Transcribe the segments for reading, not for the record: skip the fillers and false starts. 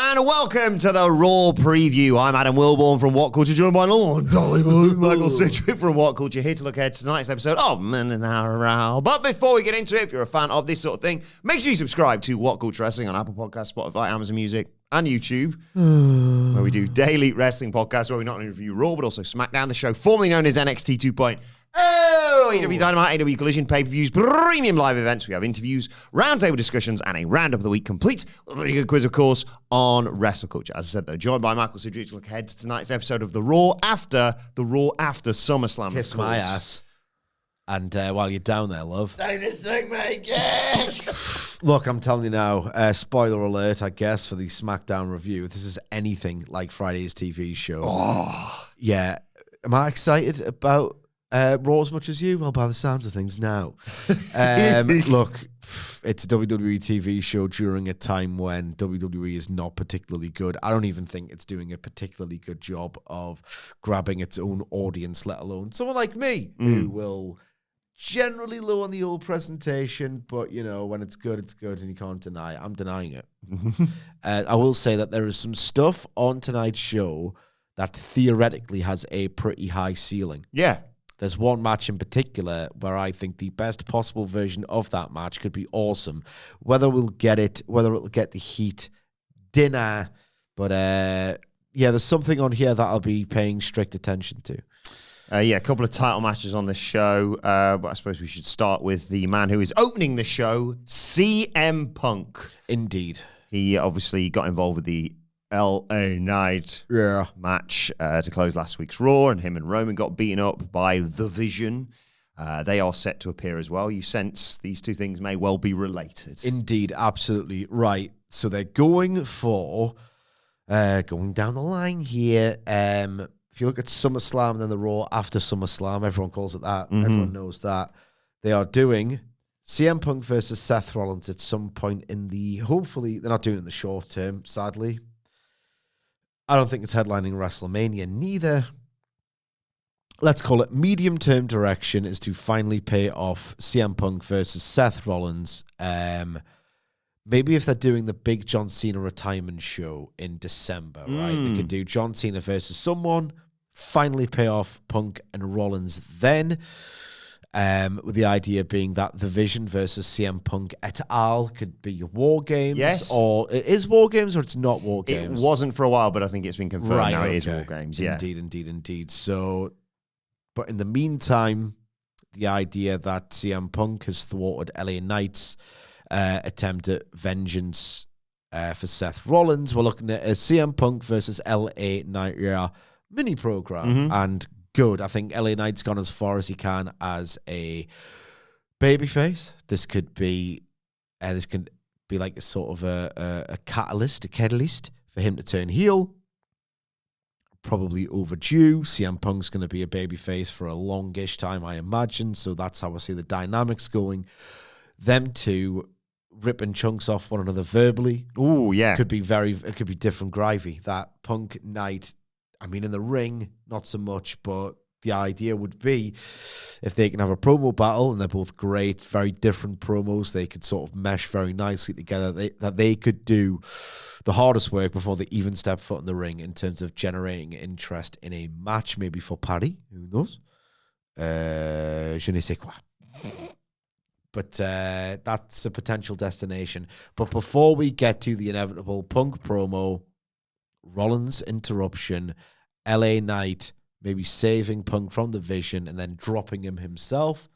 and welcome to the Raw Preview. I'm Adam Wilbourn from WhatCulture, joined by Michael Sidgwick from WhatCulture, here to look ahead to tonight's episode of Man an Hour. But before we get into it, if you're a fan of this sort of thing, make sure you subscribe to WhatCulture Wrestling on Apple Podcasts, Spotify, Amazon Music, and YouTube, where we do daily wrestling podcasts where we not only review Raw, but also SmackDown, the show formerly known as NXT 2.0. AEW Dynamite, AEW Collision, pay-per-views, premium live events. We have interviews, roundtable discussions, and a roundup of the week complete with a really good quiz, of course, on WrestleCulture. As I said, though, joined by Michael Sidgwick to look ahead to tonight's episode of the Raw after SummerSlam. Kiss my ass. And while you're down there, love. Look, I'm telling you now, spoiler alert, I guess, for the SmackDown review. If this is anything like Friday's TV show. Yeah. Am I excited about Raw as much as you? Well, by the sounds of things, now. Look, it's a WWE TV show during a time when WWE is not particularly good. I don't even think it's doing a particularly good job of grabbing its own audience, let alone someone like me, who will generally low on the old presentation, but, you know, when it's good, and you can't deny it. I'm denying it. I will say that there is some stuff on tonight's show that theoretically has a pretty high ceiling. Yeah. There's one match in particular where I think the best possible version of that match could be awesome. Whether we'll get it, whether it'll get the heat, dinner, but yeah, there's something on here that I'll be paying strict attention to. A couple of title matches on the show, but I suppose we should start with the man who is opening the show, CM Punk. Indeed. He obviously got involved with the LA Knight match to close last week's Raw, and him and Roman got beaten up by The Vision. They are set to appear as well. You sense these two things may well be related. Indeed, absolutely right. So they're going for, going down the line here, if you look at SummerSlam and then the Raw after SummerSlam, everyone calls it that. Everyone knows that. They are doing CM Punk versus Seth Rollins at some point in the, hopefully, they're not doing it in the short term, sadly. I don't think it's headlining WrestleMania, neither. Let's call it medium-term direction is to finally pay off CM Punk versus Seth Rollins. Maybe if they're doing the big John Cena retirement show in December, right? They could do John Cena versus someone, finally pay off Punk and Rollins then. With the idea being that The Vision versus CM Punk et al. Could be War Games. Yes. Or it is War Games or it's not War Games? It wasn't for a while, but I think it's been confirmed now. It is War Games, yeah. Indeed. So, but in the meantime, the idea that CM Punk has thwarted LA Knight's attempt at vengeance for Seth Rollins, we're looking at a CM Punk versus LA Knight mini program. And good. I think LA Knight's gone as far as he can as a babyface. This could be like a sort of a catalyst for him to turn heel. Probably overdue. CM Punk's going to be a babyface for a longish time, I imagine. So that's how I see the dynamics going. Them two ripping chunks off one another verbally. Oh yeah, it could be different gravy. That Punk Knight, I mean, in the ring, not so much, but the idea would be if they can have a promo battle, and they're both great, very different promos, they could sort of mesh very nicely together, that they could do the hardest work before they even step foot in the ring in terms of generating interest in a match, maybe for Paris, who knows? Je ne sais quoi. But that's a potential destination. But before we get to the inevitable Punk promo, Rollins interruption, LA Knight maybe saving Punk from the Vision and then dropping him himself.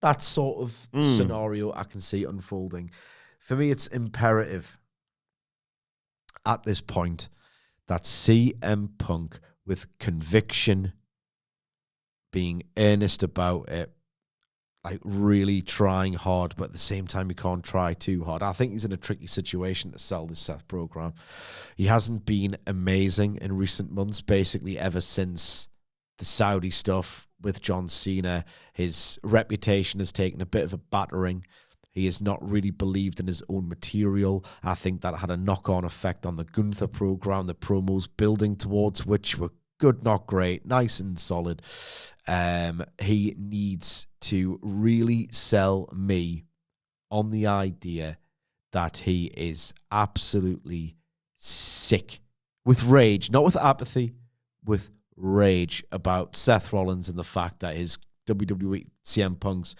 That sort of scenario I can see unfolding. For me, it's imperative at this point that CM Punk, with conviction, being earnest about it, like really trying hard, but at the same time, he can't try too hard. I think he's in a tricky situation to sell this Seth program. He hasn't been amazing in recent months, basically ever since the Saudi stuff with John Cena. His reputation has taken a bit of a battering. He has not really believed in his own material. I think that had a knock-on effect on the Gunther program, the promos building towards which were good, not great, nice and solid. He needs to really sell me on the idea that he is absolutely sick with rage, not with apathy, with rage about Seth Rollins and the fact that his CM Punk's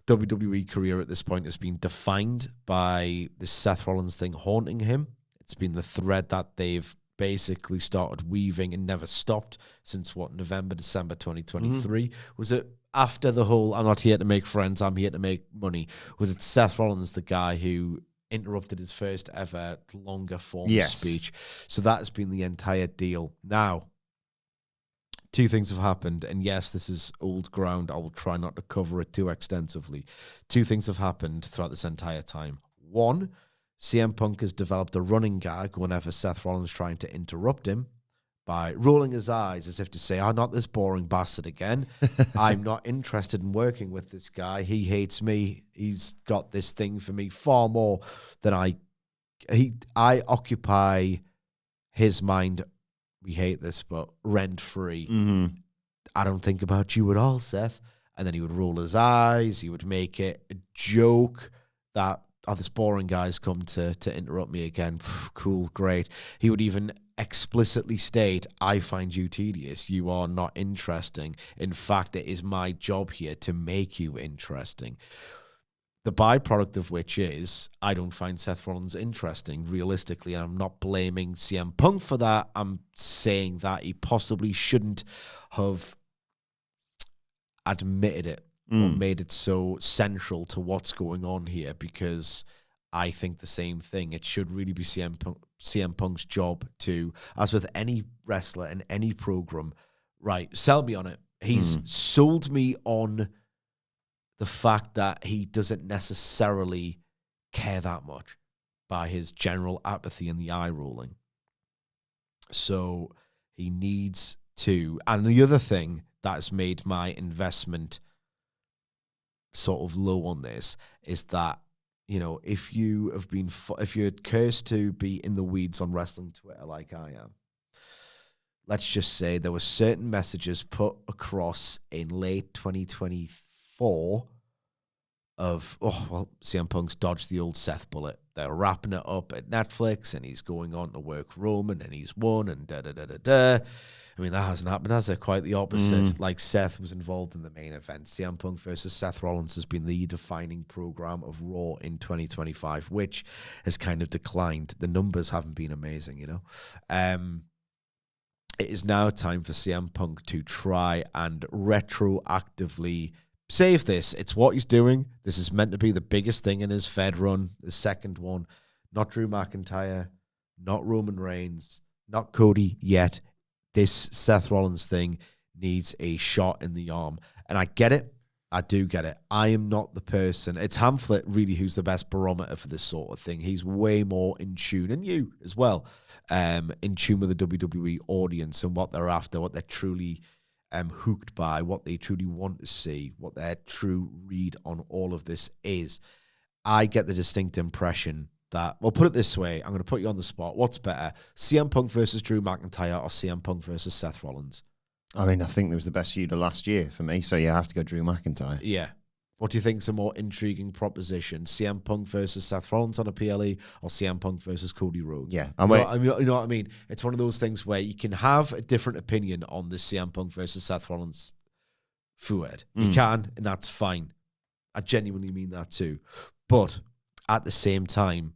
WWE career at this point has been defined by this Seth Rollins thing haunting him. It's been the thread that they've basically started weaving and never stopped since November, December 2023. Was it after the whole I'm not here to make friends, I'm here to make money? Was it Seth Rollins, the guy who interrupted his first ever longer form speech? So that has been the entire deal. Now, two things have happened, and yes, this is old ground. I will try not to cover it too extensively. Two things have happened throughout this entire time. One, CM Punk has developed a running gag whenever Seth Rollins trying to interrupt him by rolling his eyes as if to say, not this boring bastard again. I'm not interested in working with this guy. He hates me. He's got this thing for me far more than I occupy his mind. We hate this, but rent-free. Mm-hmm. I don't think about you at all, Seth. And then he would roll his eyes. He would make it a joke that, this boring guy's come to interrupt me again. Cool, great. He would even explicitly state, I find you tedious. You are not interesting. In fact, it is my job here to make you interesting. The byproduct of which is, I don't find Seth Rollins interesting, realistically, and I'm not blaming CM Punk for that. I'm saying that he possibly shouldn't have admitted it or made it so central to what's going on here, because I think the same thing. It should really be CM Punk's job to, as with any wrestler in any program, right, sell me on it. He's sold me on the fact that he doesn't necessarily care that much by his general apathy and the eye rolling. So he needs to. And the other thing that has made my investment sort of low on this is that, if you're cursed to be in the weeds on wrestling Twitter like I am, let's just say there were certain messages put across in late 2024 of, CM Punk's dodged the old Seth bullet. They're wrapping it up at Netflix, and he's going on to work Roman, and he's won, and da-da-da-da-da. I mean, that hasn't happened, has it? Quite the opposite. Like, Seth was involved in the main event. CM Punk versus Seth Rollins has been the defining program of Raw in 2025, which has kind of declined. The numbers haven't been amazing, It is now time for CM Punk to try and retroactively save this. It's what he's doing. This is meant to be the biggest thing in his Fed run, the second one. Not Drew McIntyre, not Roman Reigns, not Cody yet. This Seth Rollins thing needs a shot in the arm. And I get it. I do get it. I am not the person. It's Hamflet, really, who's the best barometer for this sort of thing. He's way more in tune, and you as well, in tune with the WWE audience and what they're after, what they're truly hooked by, what they truly want to see, what their true read on all of this is. I get the distinct impression that, well, put it this way, I'm going to put you on the spot. What's better, CM Punk versus Drew McIntyre or CM Punk versus Seth Rollins? I mean, I think there was the best feud of last year for me, so yeah, I have to go Drew McIntyre. Yeah. What do you think is a more intriguing proposition? CM Punk versus Seth Rollins on a PLE or CM Punk versus Cody Rhodes? Yeah. You know what I mean? It's one of those things where you can have a different opinion on the CM Punk versus Seth Rollins feud. You can, and that's fine. I genuinely mean that too. But at the same time,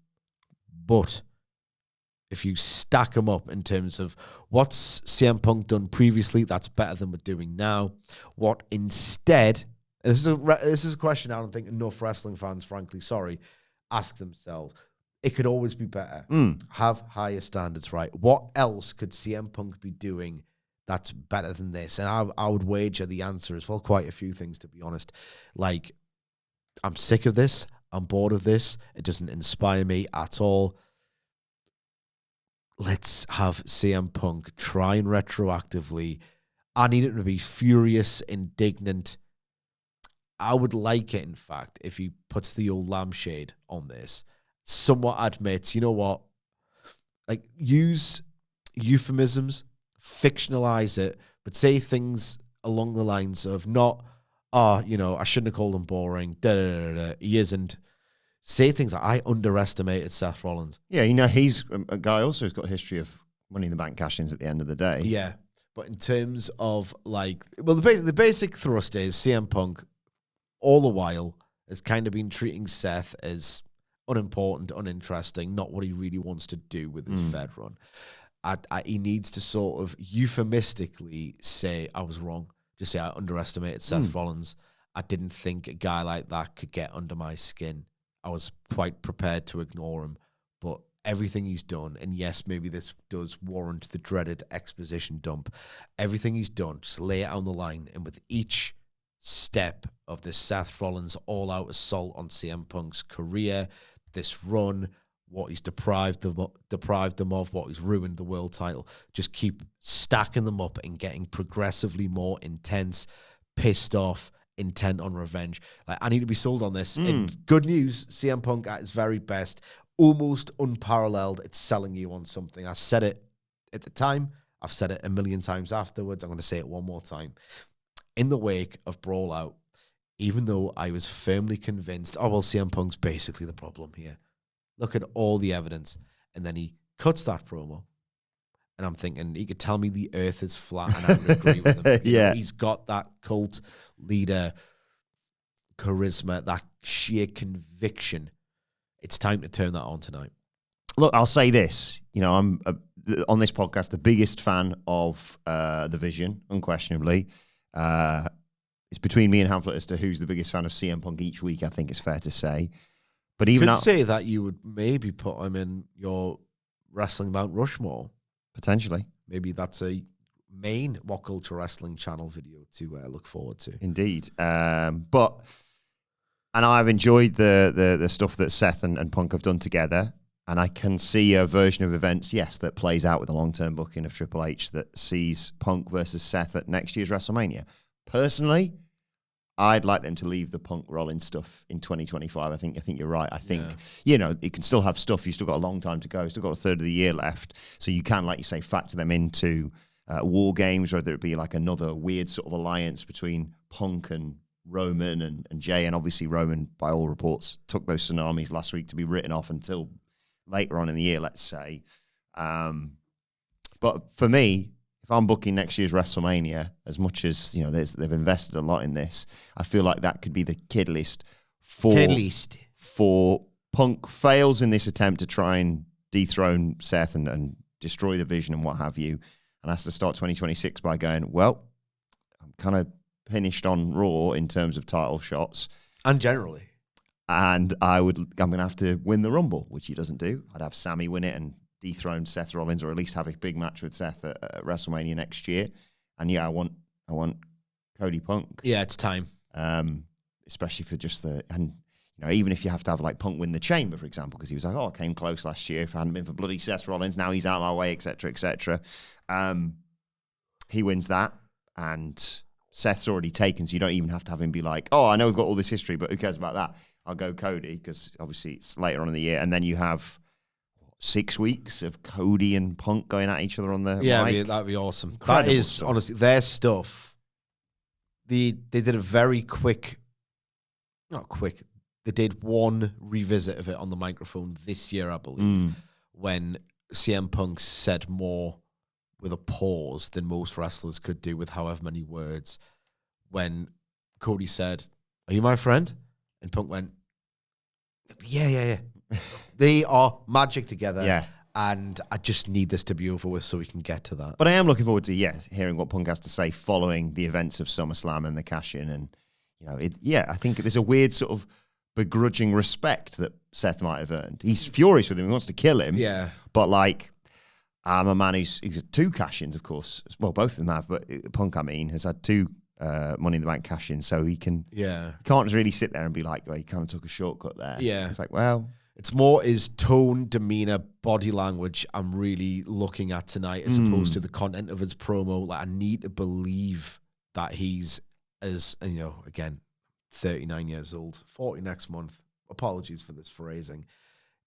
if you stack them up in terms of what's CM Punk done previously, that's better than we're doing now. What instead, this is a question I don't think enough wrestling fans, frankly, ask themselves. It could always be better. Have higher standards, right? What else could CM Punk be doing that's better than this? And I would wager the answer is, well, quite a few things, to be honest. Like, I'm sick of this. I'm bored of this. It doesn't inspire me at all. Let's have CM Punk try and retroactively. I need it to be furious, indignant. I would like it, in fact, if he puts the old lampshade on this. Somewhat admits, you know what? Like, use euphemisms, fictionalize it, but say things along the lines of not, I shouldn't have called him boring. He isn't. say things like, I underestimated Seth Rollins. Yeah, he's a guy also who's got a history of Money in the Bank cash-ins at the end of the day. Yeah. But in terms of the basic thrust is CM Punk all the while has kind of been treating Seth as unimportant, uninteresting, not what he really wants to do with his Fed run. He needs to sort of euphemistically say, I was wrong. Just say, I underestimated Seth Rollins. I didn't think a guy like that could get under my skin. I was quite prepared to ignore him. But everything he's done, and yes, maybe this does warrant the dreaded exposition dump, everything he's done, just lay it on the line. And with each step of this Seth Rollins all-out assault on CM Punk's career, this run, what he's deprived them of, what he's ruined the world title, just keep stacking them up and getting progressively more intense, pissed off, intent on revenge. Like, I need to be sold on this. And good news, CM Punk at his very best, almost unparalleled. It's selling you on something. I said it at the time. I've said it a million times afterwards. I'm going to say it one more time. In the wake of Brawl Out, even though I was firmly convinced, CM Punk's basically the problem here. Look at all the evidence. And then he cuts that promo. And I'm thinking, he could tell me the earth is flat and I would agree with him. Yeah. He's got that cult leader charisma, that sheer conviction. It's time to turn that on tonight. Look, I'll say this. I'm on this podcast the biggest fan of The Vision, unquestionably. It's between me and Hamlet as to who's the biggest fan of CM Punk each week, I think it's fair to say. But even you could say that you would maybe put him in your Wrestling Mount Rushmore. Potentially. Maybe that's a main WhatCulture Wrestling channel video to look forward to. Indeed. And I've enjoyed the stuff that Seth and Punk have done together. And I can see a version of events, yes, that plays out with the long-term booking of Triple H that sees Punk versus Seth at next year's WrestleMania. Personally, I'd like them to leave the Punk Rollins stuff in 2025. I think you're right. I think, you can still have stuff. You've still got a long time to go. You've still got a third of the year left. So you can, like you say, factor them into War Games, whether it be like another weird sort of alliance between Punk and Roman and Jay. And obviously Roman, by all reports, took those tsunamis last week to be written off until later on in the year, let's say. But for me, if I'm booking next year's WrestleMania, as much as they've invested a lot in this, I feel like that could be the kid list for Punk fails in this attempt to try and dethrone Seth and destroy the Vision and what have you, and has to start 2026 by going, well, I'm kind of finished on Raw in terms of title shots and generally. And I'm going to have to win the Rumble, which he doesn't do. I'd have Sami win it and dethrone Seth Rollins, or at least have a big match with Seth at WrestleMania next year. And I want Cody Punk. Yeah, it's time. Especially for just even if you have to have like Punk win the Chamber, for example, because he was like, I came close last year. If it hadn't been for bloody Seth Rollins, now he's out of my way, etc., etc. He wins that, and Seth's already taken, so you don't even have to have him be like, I know we've got all this history, but who cares about that? I'll go Cody, because obviously it's later on in the year. And then you have 6 weeks of Cody and Punk going at each other on the mic. That'd be awesome. Incredible that is, stuff. Honestly, their stuff. They did a very they did one revisit of it on the microphone this year, I believe, when CM Punk said more with a pause than most wrestlers could do with however many words. When Cody said, "Are you my friend?" and Punk went, Yeah. They are magic together. Yeah. And I just need this to be over with so we can get to that. But I am looking forward to, hearing what Punk has to say following the events of SummerSlam and the cash-in. And, I think there's a weird sort of begrudging respect that Seth might have earned. He's furious with him. He wants to kill him. Yeah. But, like, I'm a man who's 2 cash-ins, of course. Well, both of them have, but Punk, has had 2 Money in the Bank cash-ins, so he can't really sit there and be like, he kind of took a shortcut there. Yeah. It's like, well... It's more his tone, demeanor, body language I'm really looking at tonight as opposed to the content of his promo. Like, I need to believe that he's again, 39 years old, 40 next month. Apologies for this phrasing.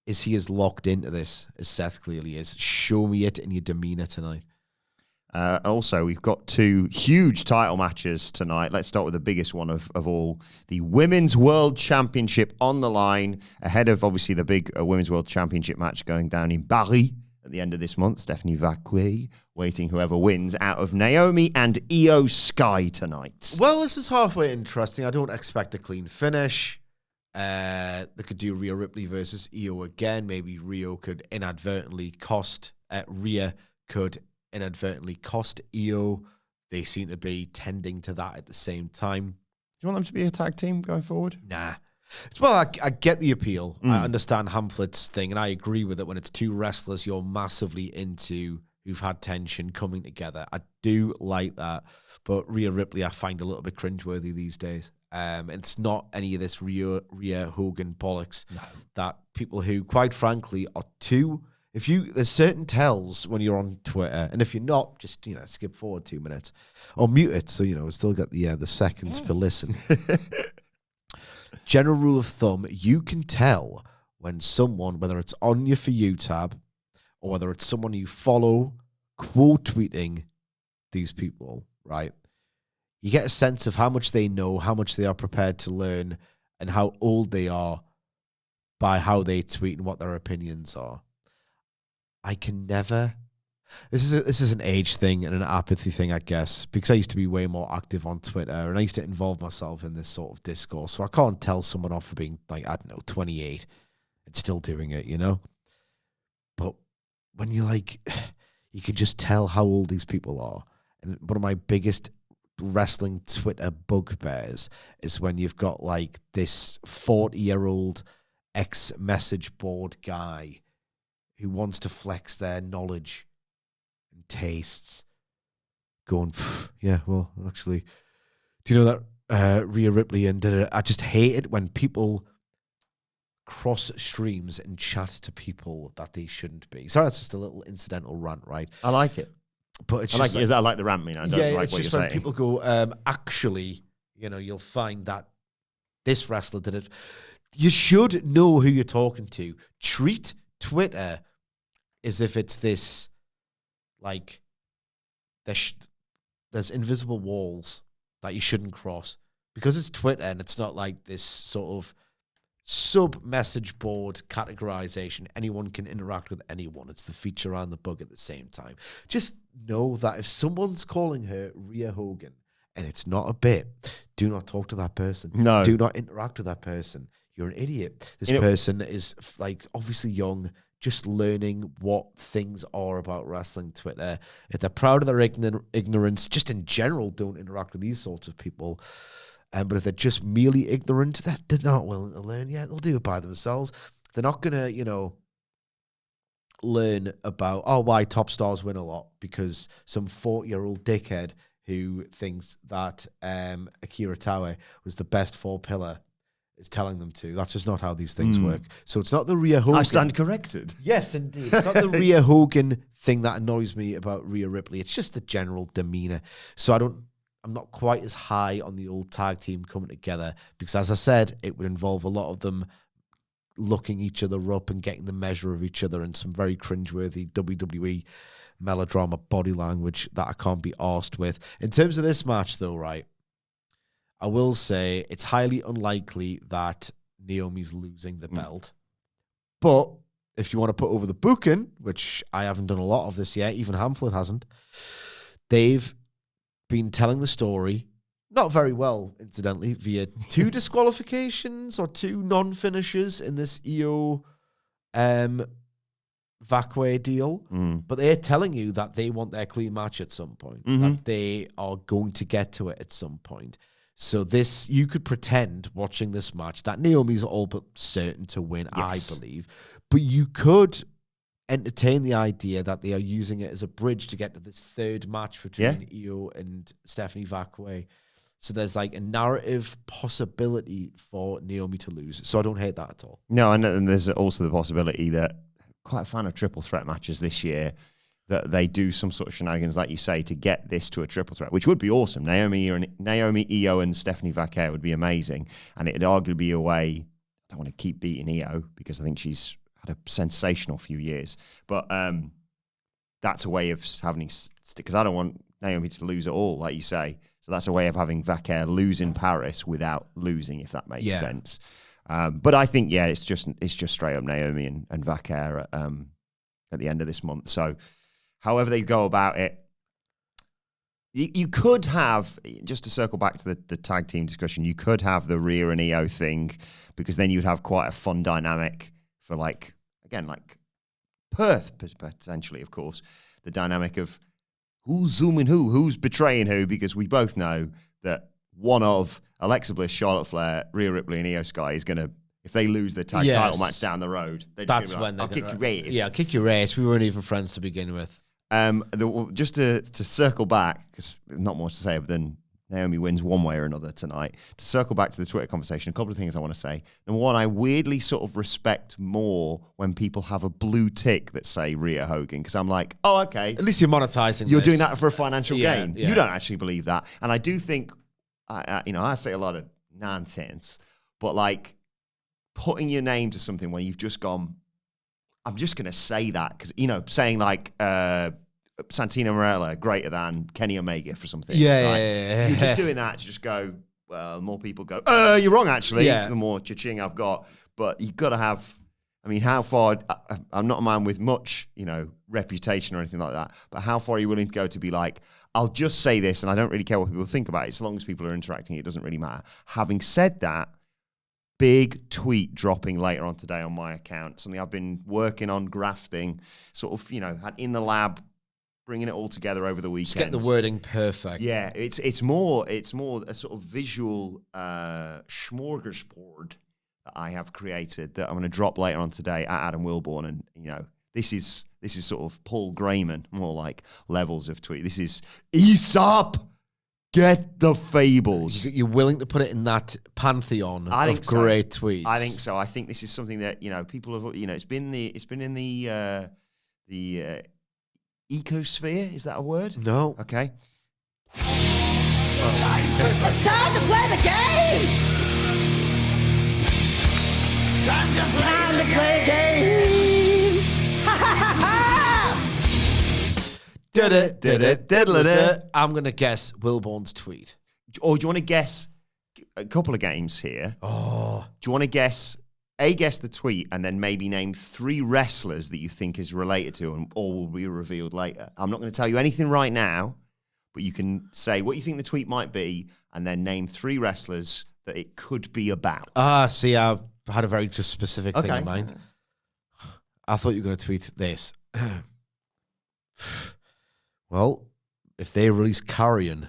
Is he as locked into this as Seth clearly is? Show me it in your demeanor tonight. Also, we've got 2 huge title matches tonight. Let's start with the biggest one of all. The Women's World Championship on the line, ahead of, obviously, the big Women's World Championship match going down in Paris at the end of this month. Stephanie Vacquet waiting whoever wins out of Naomi and Io Sky tonight. Well, this is halfway interesting. I don't expect a clean finish. They could do Rhea Ripley versus Io again. Maybe Rhea could inadvertently cost Io. They seem to be tending to that at the same time. Do you want them to be a tag team going forward? Nah. Well, I get the appeal. I understand Hamlet's thing, and I agree with it when it's 2 wrestlers you're massively into who've had tension coming together. I do like that. But Rhea Ripley I find a little bit cringeworthy these days. It's not any of this Rhea Hogan bollocks that people who, quite frankly, are too... There's certain tells when you're on Twitter, and if you're not, just skip forward 2 minutes or mute it, so still got the seconds for listen. General rule of thumb: you can tell when someone, whether it's on your For You tab or whether it's someone you follow, quote tweeting these people, right? You get a sense of how much they know, how much they are prepared to learn, and how old they are by how they tweet and what their opinions are. I can never... This is an age thing and an apathy thing, I guess, because I used to be way more active on Twitter and I used to involve myself in this sort of discourse. So I can't tell someone off for being, 28 and still doing it, But when you can just tell how old these people are. And one of my biggest wrestling Twitter bugbears is when you've got, this 40-year-old ex-message board guy who wants to flex their knowledge and tastes, going, yeah, well, actually, do you know that Rhea Ripley and I just hate it when people cross streams and chat to people that they shouldn't be. Sorry, that's just a little incidental rant, right? I like it. But it's I like the rant, I don't like it's what just you're when saying. people go, actually, you'll find that this wrestler did it. You should know who you're talking to. Treat Twitter as if it's this, there's invisible walls that you shouldn't cross. Because it's Twitter and it's not like this sort of sub-message board categorization. Anyone can interact with anyone. It's the feature and the bug at the same time. Just know that if someone's calling her Rhea Hogan and it's not a bit, do not talk to that person. No. Do not interact with that person. You're an idiot. This person is, obviously young, just learning what things are about wrestling Twitter. If they're proud of their ignorance, just in general, don't interact with these sorts of people. But if they're just merely ignorant, they're not willing to learn. Yeah, they'll do it by themselves. They're not going to, learn about, why top stars win a lot because some 40-year-old dickhead who thinks that Akira Taue was the best 4-pillar is telling them to. That's just not how these things work. So it's not the Rhea Hogan. I stand corrected. Yes, indeed. It's not the Rhea Hogan thing that annoys me about Rhea Ripley. It's just the general demeanor. So I'm not quite as high on the old tag team coming together because, as I said, it would involve a lot of them looking each other up and getting the measure of each other and some very cringeworthy WWE melodrama body language that I can't be arsed with. In terms of this match, though, right, I will say it's highly unlikely that Naomi's losing the belt. But if you want to put over the booking, which I haven't done a lot of this yet, even Hamlet hasn't, they've been telling the story, not very well, incidentally, via 2 disqualifications or 2 non-finishers in this Io Vacquet deal. But they're telling you that they want their clean match at some point, that they are going to get to it at some point. So you could pretend watching this match that Naomi's all but certain to win, yes. I believe. But you could entertain the idea that they are using it as a bridge to get to this 3rd match between Io and Stephanie Vacquet. So there's a narrative possibility for Naomi to lose. So I don't hate that at all. No, and there's also the possibility that quite a fan of triple threat matches this year, that they do some sort of shenanigans, like you say, to get this to a triple threat, which would be awesome. Naomi, Io, and Stephanie Vacquet would be amazing. And it would arguably be a way, I don't want to keep beating Io because I think she's had a sensational few years. But that's a way of having because I don't want Naomi to lose at all, like you say. So that's a way of having Vaquer lose in Paris without losing, if that makes sense. But I think, it's just straight up Naomi and Vaquer at the end of this month. So however they go about it, you could have, just to circle back to the tag team discussion, you could have the Rhea and Io thing, because then you'd have quite a fun dynamic for Perth, potentially, of course. The dynamic of who's zooming who's betraying who, because we both know that one of Alexa Bliss, Charlotte Flair, Rhea Ripley, and Io Sky is going to, if they lose their tag title match down the road, that's when I'll kick your ass. Yeah, I'll kick your ass. We weren't even friends to begin with. Just to circle back, because there's not much to say other than Naomi wins one way or another tonight. To circle back to the Twitter conversation, a couple of things I want to say. Number one, I weirdly sort of respect more when people have a blue tick that say Rhea Hogan, because I'm like, oh, okay. At least you're monetizing. You're doing that for a financial gain. Yeah. You don't actually believe that. And I do think, I say a lot of nonsense, but like putting your name to something when you've just gone, I'm just going to say that, because, saying like, Santino Marella greater than Kenny Omega for something. Yeah. You're just doing that to just go, well, more people go, you're wrong, actually. Yeah. The more cha-ching I've got. But you've got to have, how far, I'm not a man with much, reputation or anything like that, but how far are you willing to go to be like, I'll just say this and I don't really care what people think about it. As long as people are interacting, it doesn't really matter. Having said that, big tweet dropping later on today on my account, something I've been working on, grafting, sort of, had in the lab, bringing it all together over the weekend. Just get the wording perfect. Yeah, it's more a sort of visual smorgasbord that I have created that I'm going to drop later on today at Adam Wilbourn, and this is sort of Paul Grayman, more like levels of tweet. This is Aesop, get the fables. You're willing to put it in that pantheon of great tweets. I think so. I think this is something that people have. It's been in the ecosphere, is that a word? No. Okay. It's time to play the game! Time to play the game! Ha ha ha ha! I'm going to guess Wilbourn's tweet. Or do you want to guess a couple of games here? Oh. Do you want to guess the tweet and then maybe name 3 wrestlers that you think is related to, and all will be revealed later? I'm not going to tell you anything right now, but you can say what you think the tweet might be and then name 3 wrestlers that it could be about. See, I had a very just specific thing in mind. I thought you were going to tweet this. Well, if they release Karrion,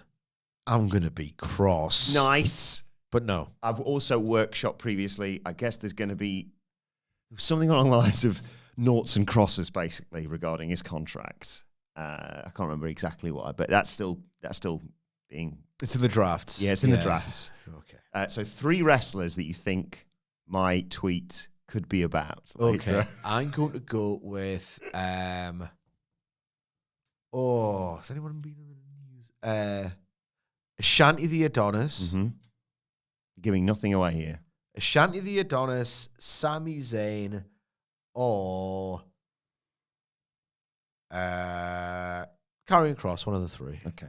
I'm going to be cross. Nice. But no. I've also workshopped previously. I guess there's going to be something along the lines of noughts and crosses, basically, regarding his contract. I can't remember exactly what, but that's still being... It's in the drafts. Yeah, it's in the drafts. Okay. So 3 wrestlers that you think my tweet could be about. Okay. I'm going to go with... has anyone been in the news? Ashanti the Adonis. Mm-hmm. Giving nothing away here. Ashanti the Adonis, Sami Zayn, or Karrion Kross, one of the 3. Okay.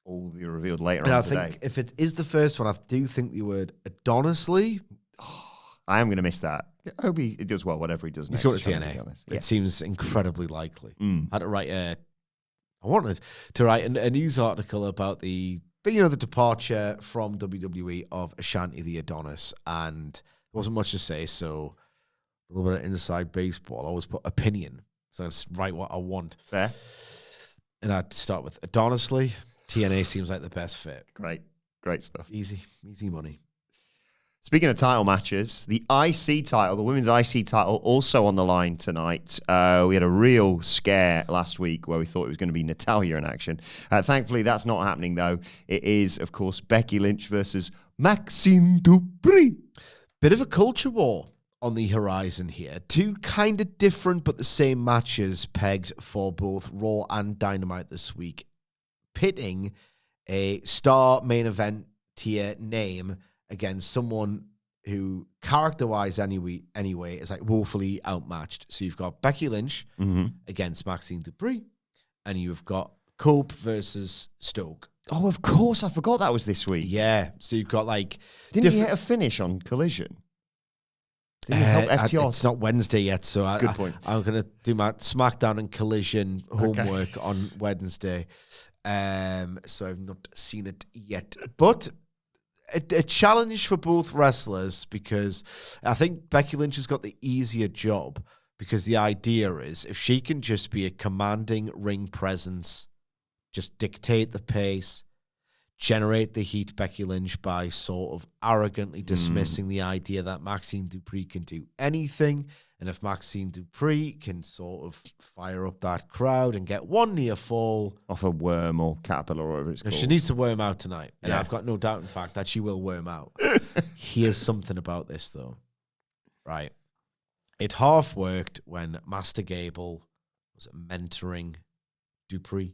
All will be revealed later and on I today. think if it is the first one, I do think the word Adonisly. I am going to miss that. I hope he does well, whatever he does next. He's got to TNA. Yeah. It seems incredibly likely. I had to write I wanted to write a news article about the departure from WWE of Ashanti the Adonis, and there wasn't much to say, so a little bit of inside baseball. I always put opinion, so I just write what I want. Fair. And I'd start with Adonisly. TNA seems like the best fit. Great stuff. Easy money. Speaking of title matches, the IC title, the women's IC title, also on the line tonight. We had a real scare last week where we thought it was going to be Natalya in action. Thankfully, that's not happening, though. It is, of course, Becky Lynch versus Maxine Dupri. Bit of a culture war on the horizon here. 2 kind of different but the same matches pegged for both Raw and Dynamite this week, pitting a star main event tier name against someone who, character-wise anyway, is like woefully outmatched. So you've got Becky Lynch against Maxine Dupri, and you've got Cope versus Stoke. Oh, of course. I forgot that was this week. Yeah. So you've got Didn't he hit a finish on Collision? Didn't he help FTR? It's not Wednesday yet, so Good point. I'm going to do my SmackDown and Collision homework on Wednesday. So I've not seen it yet. But a challenge for both wrestlers, because I think Becky Lynch has got the easier job, because the idea is if she can just be a commanding ring presence, just dictate the pace, generate the heat, Becky Lynch, by sort of arrogantly dismissing the idea that Maxine Dupri can do anything. And if Maxine Dupri can sort of fire up that crowd and get one near fall Off a worm or caterpillar or whatever it's called. she needs to worm out tonight. And Yeah. I've got no doubt, in fact, that she will worm out. Here's something about this, though. Right. It half worked when Master Gable was mentoring Dupri.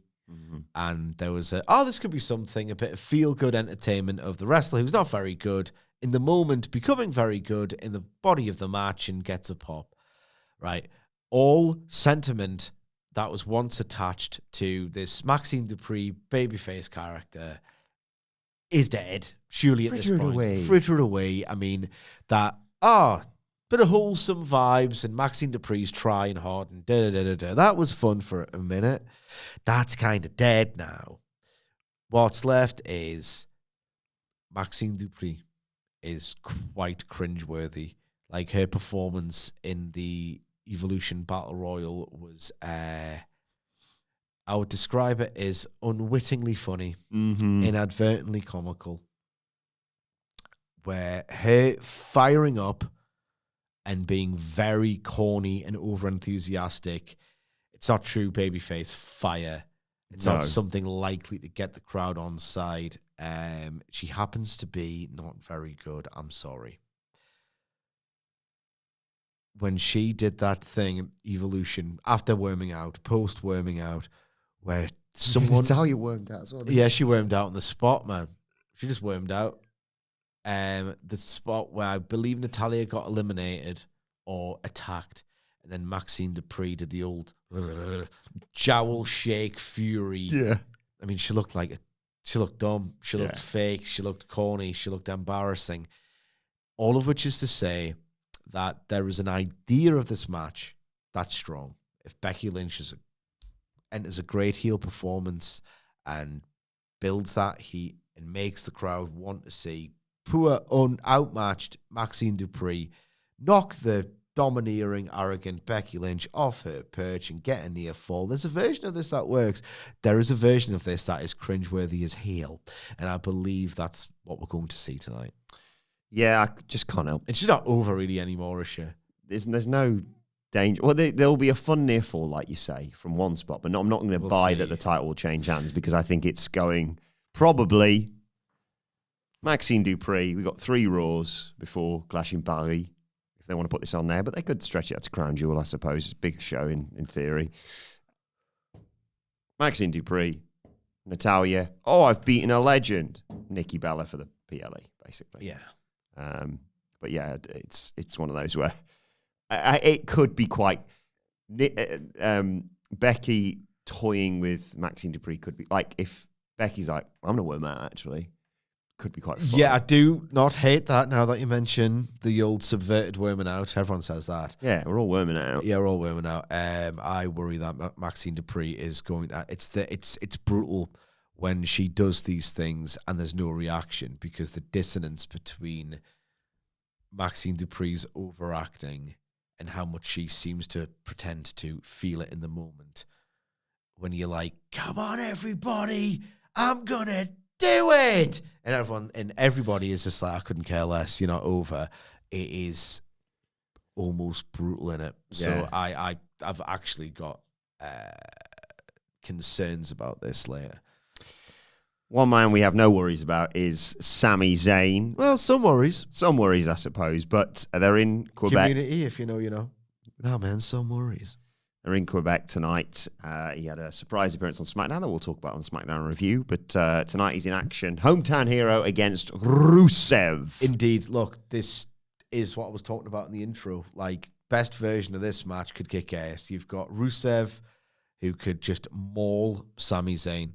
And there was this could be something, a bit of feel-good entertainment of the wrestler who's not very good in the moment, becoming very good in the body of the match and gets a pop, right? All sentiment that was once attached to this Maxine Dupri babyface character is dead, surely at this point. Frittered away. I mean, bit of wholesome vibes and Maxine Dupri's trying hard and da-da-da-da-da. That was fun for a minute. That's kind of dead now. What's left is Maxine Dupri is quite cringeworthy. Like, her performance in the Evolution Battle Royal was, I would describe it as unwittingly funny, inadvertently comical, where her firing up and being very corny and over-enthusiastic, it's not true babyface fire. It's not something likely to get the crowd on side. She happens to be not very good. I'm sorry. When she did that thing, Evolution, after worming out, post-worming out, where someone... That's how you wormed out as well. Yeah, she wormed out on the spot, man. She just wormed out. The spot where I believe Natalya got eliminated or attacked, and then Maxine Dupri did the old jowl shake fury. Yeah. I mean, she looked dumb. She looked fake. She looked corny. She looked embarrassing. All of which is to say that there is an idea of this match that's strong. If Becky Lynch enters a great heel performance and builds that heat and makes the crowd want to see poor, outmatched Maxine Dupri knock the domineering, arrogant Becky Lynch off her perch and get a near fall. There's a version of this that works. There is a version of this that is cringeworthy as hell. And I believe that's what we're going to see tonight. Yeah, I just can't help. And she's not over really anymore, is she? There's no danger. Well, there'll be a fun near fall, like you say, from one spot. But I'm not going to buy that the title will change hands, because I think it's going probably... Maxine Dupri, we got 3 Raws before Clash in Paris, if they want to put this on there, but they could stretch it out to Crown Jewel, I suppose. It's a bigger show in theory. Maxine Dupri, Natalya. Oh, I've beaten a legend. Nikki Bella for the PLE, basically. Yeah. But yeah, it's one of those where it could be quite... Becky toying with Maxine Dupri could be... Like, if Becky's like, I'm going to worm out, actually... Could be quite fun. Yeah, I do not hate that now that you mention the old subverted worming out. Everyone says that. Yeah, we're all worming out. Yeah, we're all worming out. I worry that Maxine Dupri is going to... It's brutal when she does these things and there's no reaction, because the dissonance between Maxine Dupri's overacting and how much she seems to pretend to feel it in the moment. When you're like, come on, everybody, I'm going to do it, and everybody is just like, I couldn't care less, you're not over. It is almost brutal in it. So I've actually got concerns about this later. One man we have no worries about is Sami Zayn. Well, some worries, I suppose, but they're in Quebec. Community, if you know, you know. No, man, some worries. They're in Quebec tonight. He had a surprise appearance on SmackDown that we'll talk about on SmackDown Review. But tonight he's in action. Hometown hero against Rusev. Indeed. Look, this is what I was talking about in the intro. Like, best version of this match could kick ass. You've got Rusev. who could just maul Sami Zayn.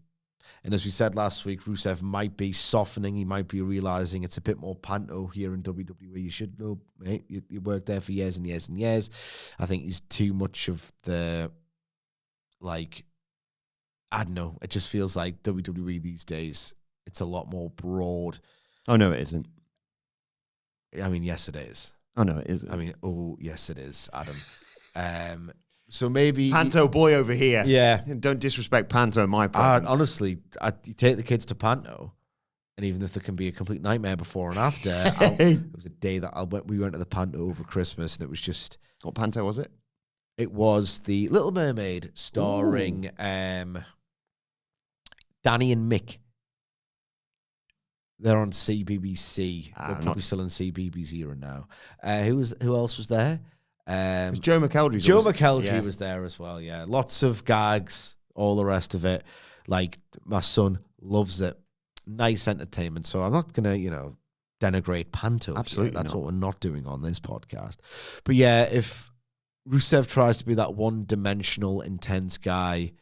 And as we said last week, Rusev might be softening. He might be realizing it's a bit more panto here in WWE. You should know, mate. You worked there for years and years and years. I think he's too much of the, like, I don't know. It just feels like WWE these days, it's a lot more broad. Oh, no, it isn't. I mean, yes, it is. Oh, no, it isn't. I mean, oh, yes, it is, Adam. So maybe... Panto boy over here. Yeah. Don't disrespect Panto in my presence. Honestly, you take the kids to Panto, and even if there can be a complete nightmare before and after, it was a day that we went to the Panto over Christmas, and it was just... What Panto was it? It was the Little Mermaid starring Danny and Mick. They're on CBBC. They're probably still in CBBC era now. Who else was there? Joe McElderry. Joe McElderry was there as well, yeah. Lots of gags, all the rest of it. Like, my son loves it. Nice entertainment. So I'm not going to, denigrate Panto. Absolutely here. That's not. what we're not doing on this podcast. But yeah, if Rusev tries to be that one-dimensional, intense guy,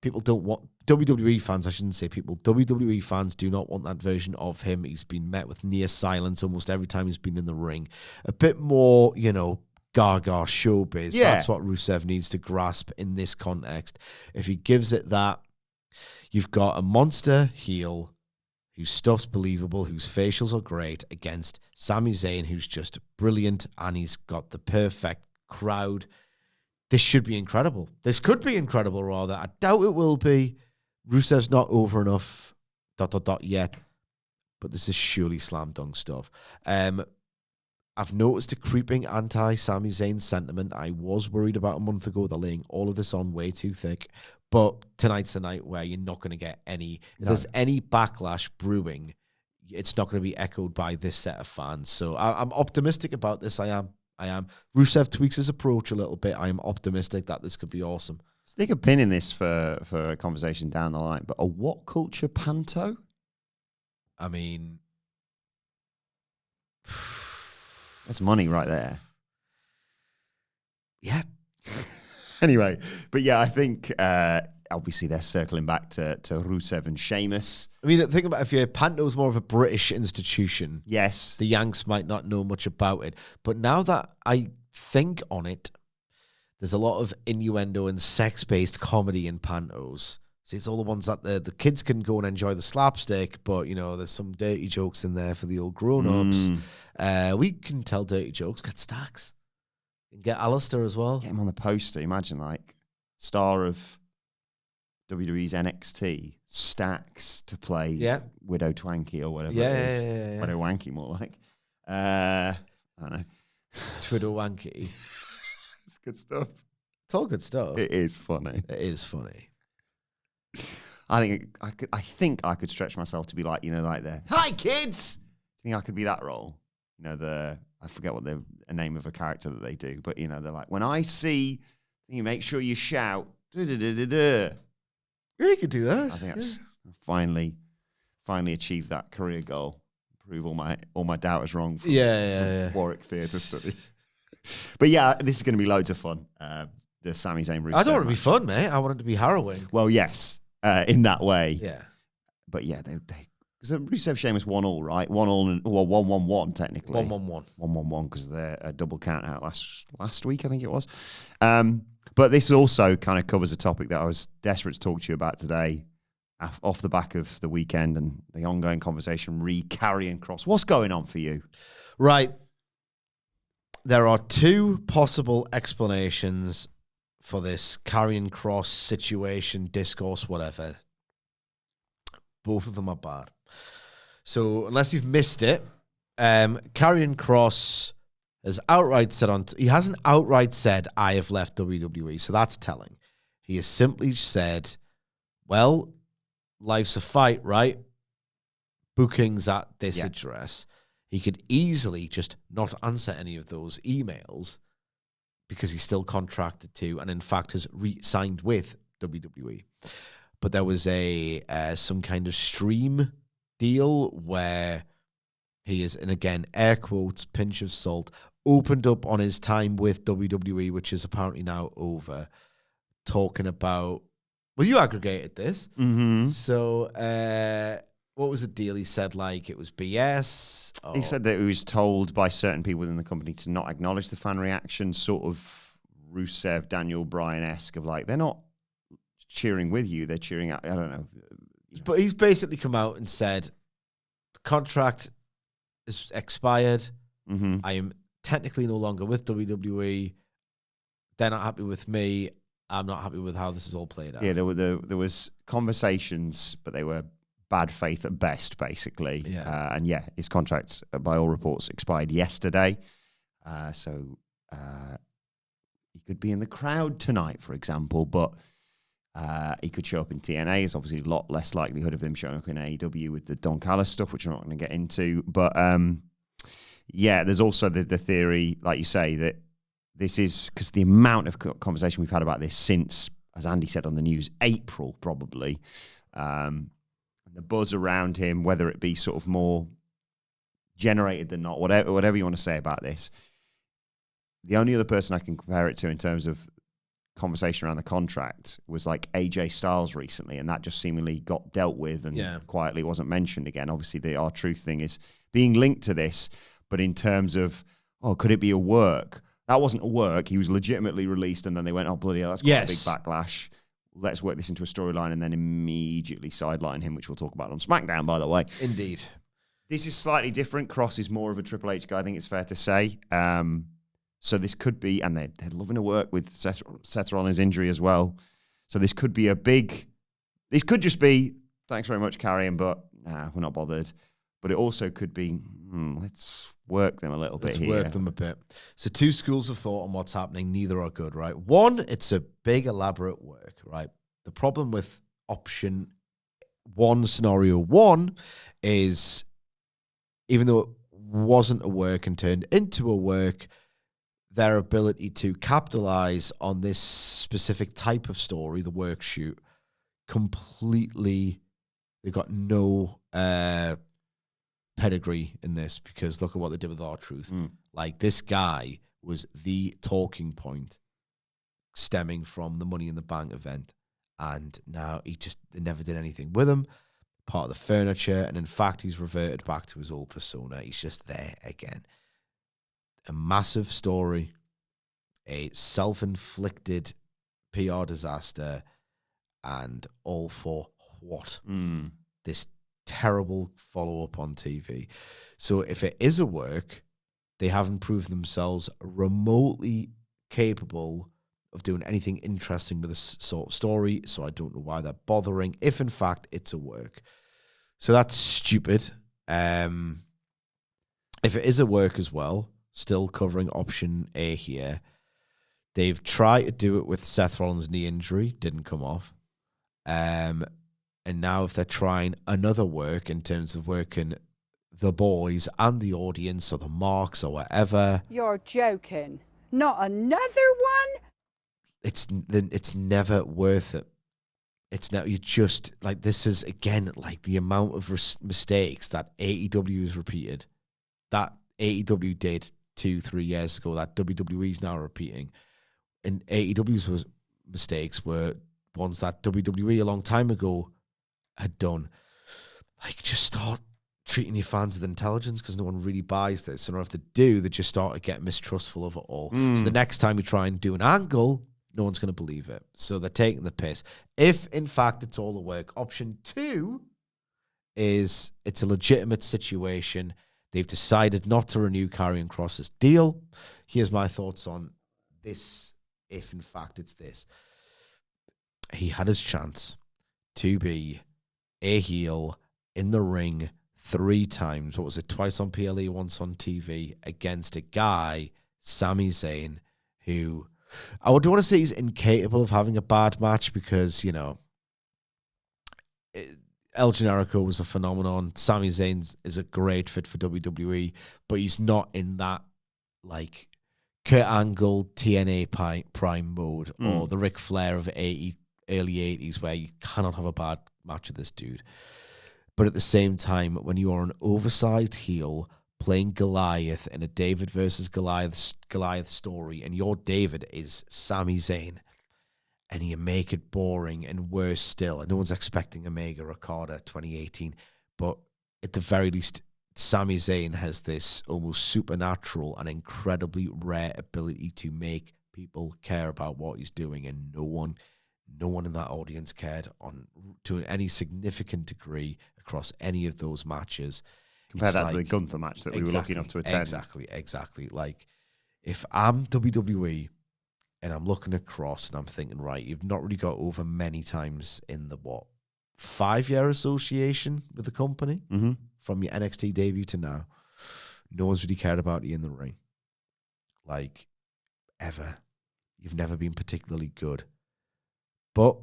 people don't want... WWE fans, I shouldn't say people, WWE fans do not want that version of him. He's been met with near silence almost every time he's been in the ring. A bit more, gaga showbiz. Yeah. That's what Rusev needs to grasp in this context. If he gives it that, you've got a monster heel whose stuff's believable, whose facials are great, against Sami Zayn, who's just brilliant, and he's got the perfect crowd. This should be incredible. This could be incredible, rather. I doubt it will be. Rusev's not over enough, ... yet. But this is surely slam dunk stuff. I've noticed a creeping anti-Sami Zayn sentiment. I was worried about a month ago. They're laying all of this on way too thick. But tonight's the night where you're not going to get any... If there's any backlash brewing, it's not going to be echoed by this set of fans. So I'm optimistic about this. I am. Rusev tweaks his approach a little bit. I am optimistic that this could be awesome. Stick a pin in this for a conversation down the line, but a WhatCulture Panto? I mean... That's money right there. Yeah. Anyway, but yeah, I think obviously they're circling back to Rusev and Sheamus. I mean, think about if Panto's more of a British institution. Yes. The Yanks might not know much about it. But now that I think on it, there's a lot of innuendo and sex-based comedy in Pantos. See, it's all the ones that the kids can go and enjoy the slapstick, but, there's some dirty jokes in there for the old grown-ups. We can tell dirty jokes, get Stacks. And get Alistair as well. Get him on the poster. Imagine, star of WWE's NXT, Stacks to play Widow Twanky or whatever it is. Yeah. Widow Wanky, more like. I don't know. Twiddle Wanky. It's good stuff. It's all good stuff. It is funny. It is funny. I think I could stretch myself to be like, the hi kids. Do you think I could be that role? I forget what the name of a character that they do, but they're like, when I see, you make sure you shout. Yeah, you could do that. I think that's finally achieved that career goal. Prove all my doubters wrong. From Warwick Theatre study. But yeah, this is going to be loads of fun. The Sami Zayn Rusev. I don't want it to be fun, mate. I want it to be harrowing. Well, yes, in that way. Yeah. But yeah, they because Rusev Sheamus 1-1, right? 1-1, 1-1-1 technically. 1-1-1. 1-1-1 because they're a double count out last week, I think it was. But this also kind of covers a topic that I was desperate to talk to you about today, off the back of the weekend and the ongoing conversation Karrion Kross. What's going on for you? Right. There are two possible explanations for this Karrion Kross situation, discourse, whatever. Both of them are bad. So unless you've missed it, Karrion Kross has outright said he hasn't outright said, I have left WWE, so that's telling. He has simply said, well, life's a fight, right? Bookings at this address. He could easily just not answer any of those emails because he's still contracted to, and in fact has re-signed with WWE. But there was some kind of stream deal where he is, and again, air quotes, pinch of salt, opened up on his time with WWE, which is apparently now over, talking about. Well, you aggregated this. Mm-hmm. So, what was the deal? He said, like, it was BS. He said that he was told by certain people within the company to not acknowledge the fan reaction, sort of Rusev, Daniel Bryan-esque of like, they're not cheering with you, they're cheering out. I don't know. But he's basically come out and said, the contract is expired. Mm-hmm. I am technically no longer with WWE. They're not happy with me. I'm not happy with how this is all played out. Yeah, there was conversations, but they were bad faith at best, basically. Yeah. And yeah, his contract, by all reports, expired yesterday. So he could be in the crowd tonight, for example, but he could show up in TNA. There's obviously a lot less likelihood of him showing up in AEW with the Don Callis stuff, which we're not going to get into. But yeah, there's also the theory, like you say, that this is because the amount of conversation we've had about this since, as Andy said on the news, April probably. The buzz around him, whether it be sort of more generated than not, whatever you want to say about this. The only other person I can compare it to in terms of conversation around the contract was like AJ Styles recently, and that just seemingly got dealt with and quietly wasn't mentioned again. Obviously, the R-Truth thing is being linked to this, but in terms of, could it be a work? That wasn't a work. He was legitimately released, and then they went, bloody hell, that's quite a big backlash. Let's work this into a storyline and then immediately sideline him, which we'll talk about on SmackDown, by the way. Indeed. This is slightly different. Kross is more of a Triple H guy, I think it's fair to say. So this could be, and they're loving to work with Seth Rollins' injury as well. So this could be this could just be, thanks very much, Karrion, but we're not bothered. But it also could be, let's work them a little bit here. Let's work them a bit. So two schools of thought on what's happening. Neither are good, right? One, it's a big, elaborate work, right? The problem with option one, scenario one, is even though it wasn't a work and turned into a work, their ability to capitalize on this specific type of story, the work shoot, completely, they got no pedigree in this, because look at what they did with R-Truth. Like, this guy was the talking point stemming from the Money in the Bank event, and now they never did anything with him, part of the furniture, and in fact he's reverted back to his old persona. He's just there again. A massive story, a self-inflicted PR disaster, and all for what? This terrible follow-up on TV. So if it is a work, they haven't proven themselves remotely capable of doing anything interesting with this sort of story, so I don't know why they're bothering, if in fact it's a work. So that's stupid. If it is a work as well, still covering option A here, they've tried to do it with Seth Rollins' knee injury, didn't come off. And now if they're trying another work in terms of working the boys and the audience or the marks or whatever. You're joking. Not another one? It's never worth it. It's now, you just, like, this is, again, like the amount of mistakes that AEW has repeated, that AEW did 2-3 years ago, that WWE's now repeating. And AEW's mistakes were ones that WWE a long time ago had done. Like, just start treating your fans with intelligence, because no one really buys this. And if they do, they just start to get mistrustful of it all. So the next time you try and do an angle, no one's going to believe it. So they're taking the piss. If, in fact, it's all a work, option two is it's a legitimate situation. They've decided not to renew Karrion Kross's deal. Here's my thoughts on this, if, in fact, it's this. He had his chance to be a heel in the ring 3 times. What was it? Twice on PLE, once on TV, against a guy, Sami Zayn, who I don't want to say he's incapable of having a bad match, because, you know, El Generico was a phenomenon. Sami Zayn is a great fit for WWE, but he's not in that, like, Kurt Angle TNA Prime mode or the Ric Flair of early 80s, where you cannot have a bad match with this dude. But at the same time, when you are an oversized heel playing Goliath in a David versus Goliath story, and your David is Sami Zayn, and you make it boring and worse still. And no one's expecting Omega Okada 2018, but at the very least, Sami Zayn has this almost supernatural and incredibly rare ability to make people care about what he's doing, and no one in that audience cared to any significant degree across any of those matches. Compare that to the Gunther match that we were lucky enough to attend. Exactly. Like, if I'm WWE and I'm looking at Kross and I'm thinking, right, you've not really got over many times in the 5-year association with the company from your NXT debut to now. No one's really cared about you in the ring. Like, ever. You've never been particularly good. But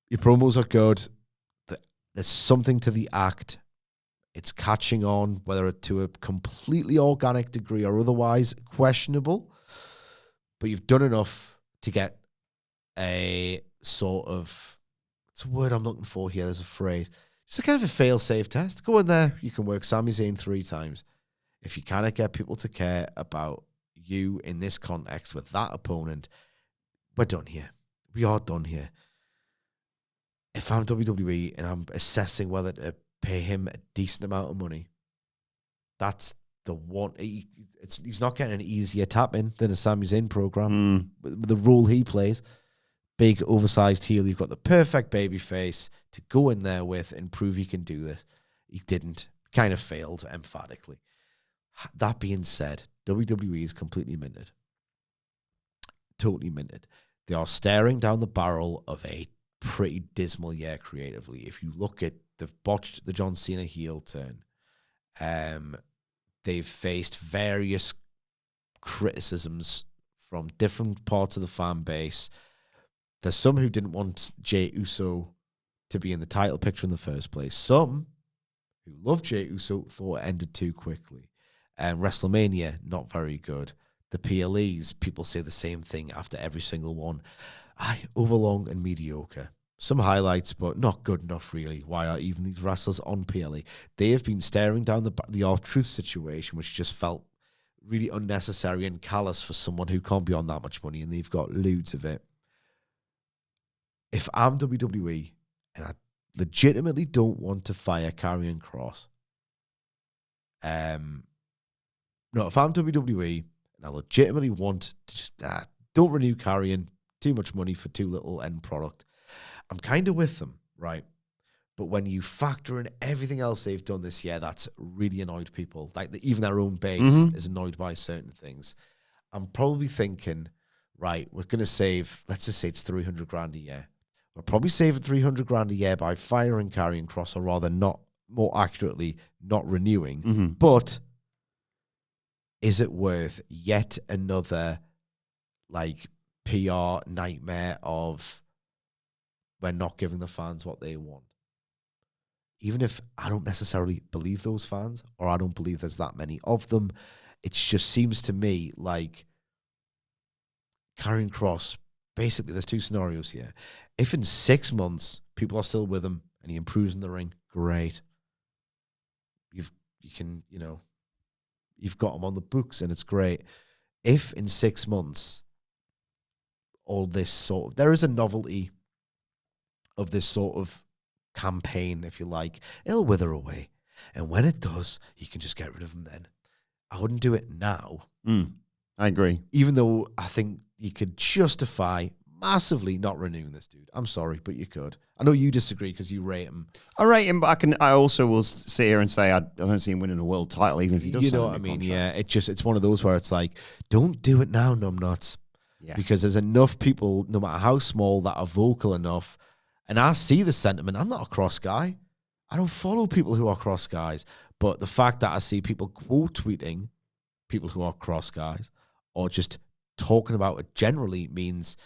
your promos are good. There's something to the act. It's catching on, whether to a completely organic degree or otherwise questionable. But you've done enough to get a sort of, it's a word I'm looking for here, there's a phrase. Just a kind of a fail-safe test. Go in there, you can work Sami Zayn 3 times. If you cannot get people to care about you in this context with that opponent, we're done here. We are done here. If I'm WWE and I'm assessing whether to pay him a decent amount of money, that's the one. He's not getting an easier tap in than a Sami Zayn program. With the role he plays, big oversized heel, you've got the perfect baby face to go in there with and prove you can do this. He didn't. Kind of failed emphatically. That being said, WWE is completely minted. Totally minted. They are staring down the barrel of a pretty dismal year creatively. If you look at, they've botched the John Cena heel turn. They've faced various criticisms from different parts of the fan base. There's some who didn't want Jey Uso to be in the title picture in the first place. Some who loved Jey Uso thought it ended too quickly. WrestleMania, not very good. The PLEs, people say the same thing after every single one. Overlong and mediocre. Some highlights, but not good enough, really. Why are even these wrestlers on PLE? They have been staring down the R-Truth situation, which just felt really unnecessary and callous for someone who can't be on that much money, and they've got loads of it. If I'm WWE, and I legitimately don't want to fire Karrion Kross, if I'm WWE, and I legitimately want to just, don't renew Karrion, too much money for too little end product, I'm kind of with them, right? But when you factor in everything else they've done this year, that's really annoyed people. Like even their own base is annoyed by certain things. I'm probably thinking, right, we're going to save, let's just say it's $300,000 a year. We're probably saving $300,000 a year by firing Karrion Kross, or rather not, more accurately, not renewing. But is it worth yet another, like, PR nightmare of we're not giving the fans what they want? Even if I don't necessarily believe those fans, or I don't believe there's that many of them, it just seems to me like Karrion Kross, basically there's two scenarios here. If in 6 months people are still with him and he improves in the ring, great. You've got him on the books and it's great. If in 6 months all this sort of, there is a novelty of this sort of campaign, if you like, it'll wither away. And when it does, you can just get rid of him then. I wouldn't do it now. I agree. Even though I think you could justify massively not renewing this dude. I'm sorry, but you could. I know you disagree because you rate him. I rate him, but I also will sit here and say I don't see him winning a world title, even if he does. You know what I mean? Contract. Yeah, it's one of those where it's like, don't do it now, numbnuts. Yeah. Because there's enough people, no matter how small, that are vocal enough. And I see the sentiment. I'm not a Kross guy. I don't follow people who are Kross guys. But the fact that I see people quote tweeting people who are Kross guys, or just talking about it generally, means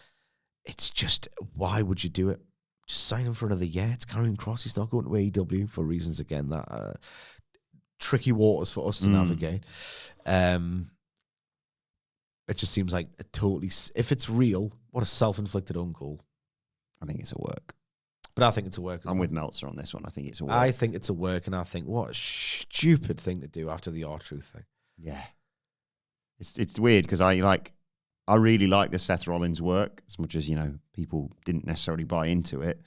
it's just, why would you do it? Just sign him for another year. It's Karrion Kross. He's not going to AEW for reasons, again, that tricky waters for us to navigate. It just seems like a totally, if it's real, what a self-inflicted own goal. I think it's a work. But I think it's a work. I'm with Meltzer on this one. I think it's a work. I think it's a work, and I think what a stupid thing to do after the R-Truth thing. Yeah. It's weird because I like I really like the Seth Rollins work as much as, people didn't necessarily buy into it.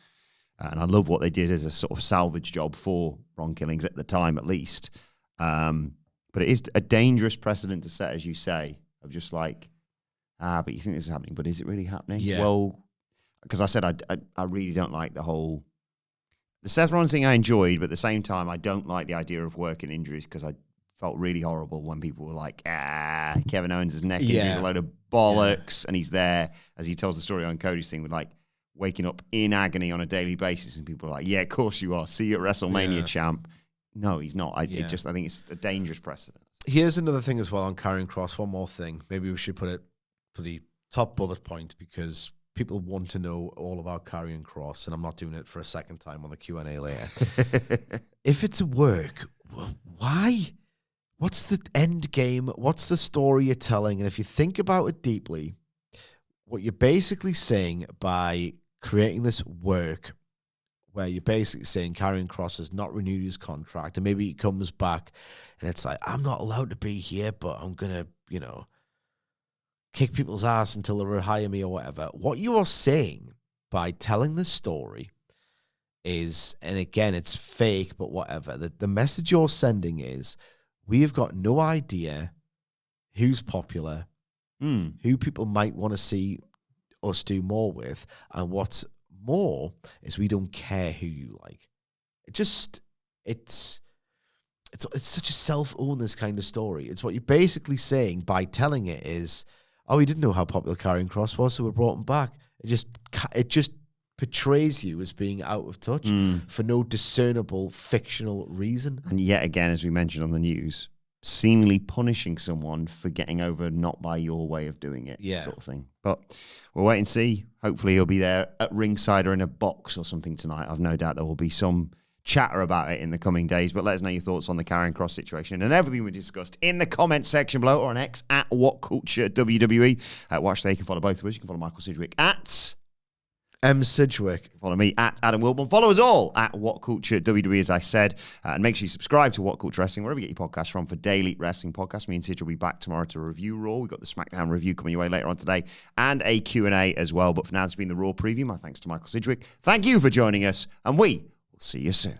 And I love what they did as a sort of salvage job for Ron Killings at the time, at least. But it is a dangerous precedent to set, as you say, of just like, but you think this is happening, but is it really happening? Yeah. Well, because I said I really don't like the Seth Rollins thing I enjoyed, but at the same time, I don't like the idea of working injuries because I felt really horrible when people were like, Kevin Owens' neck injury is a load of bollocks, and he's there, as he tells the story on Cody's thing, with like waking up in agony on a daily basis, and people are like, yeah, of course you are. See you at WrestleMania, champ. No, he's not. I think it's a dangerous precedent. Here's another thing as well on Karrion Kross. One more thing. Maybe we should put it for the top bullet point because people want to know all about Karrion Kross, and I'm not doing it for a second time on the Q&A later. If it's a work, why? What's the end game? What's the story you're telling? And if you think about it deeply, what you're basically saying by creating this work where you're basically saying Karrion Kross has not renewed his contract, and maybe he comes back and it's like, I'm not allowed to be here, but I'm going to, kick people's ass until they rehire me or whatever. What you are saying by telling this story is, and again, it's fake, but whatever, the message you're sending is, we have got no idea who's popular, who people might want to see us do more with, and what's more is we don't care who you like. It's such a self-owners kind of story. It's what you're basically saying by telling it is, oh, we didn't know how popular Karrion Kross was, so we brought him back. It just portrays you as being out of touch for no discernible fictional reason. And yet again, as we mentioned on the news, seemingly punishing someone for getting over not by your way of doing it, sort of thing. But we'll wait and see. Hopefully he'll be there at ringside or in a box or something tonight. I've no doubt there will be some chatter about it in the coming days, but let us know your thoughts on the Karrion Kross situation and everything we discussed in the comments section below or on X at WhatCulture WWE. Watch there, you can follow both of us. You can follow Michael Sidgwick at Sidgwick. Follow me at Adam Wilbourn. Follow us all at WhatCulture WWE, as I said. And make sure you subscribe to WhatCulture Wrestling, wherever you get your podcasts from, for daily wrestling podcasts. Me and Sidge will be back tomorrow to review Raw. We've got the SmackDown review coming your way later on today and a Q&A as well. But for now, it's been the Raw preview. My thanks to Michael Sidgwick. Thank you for joining us, and we will see you soon.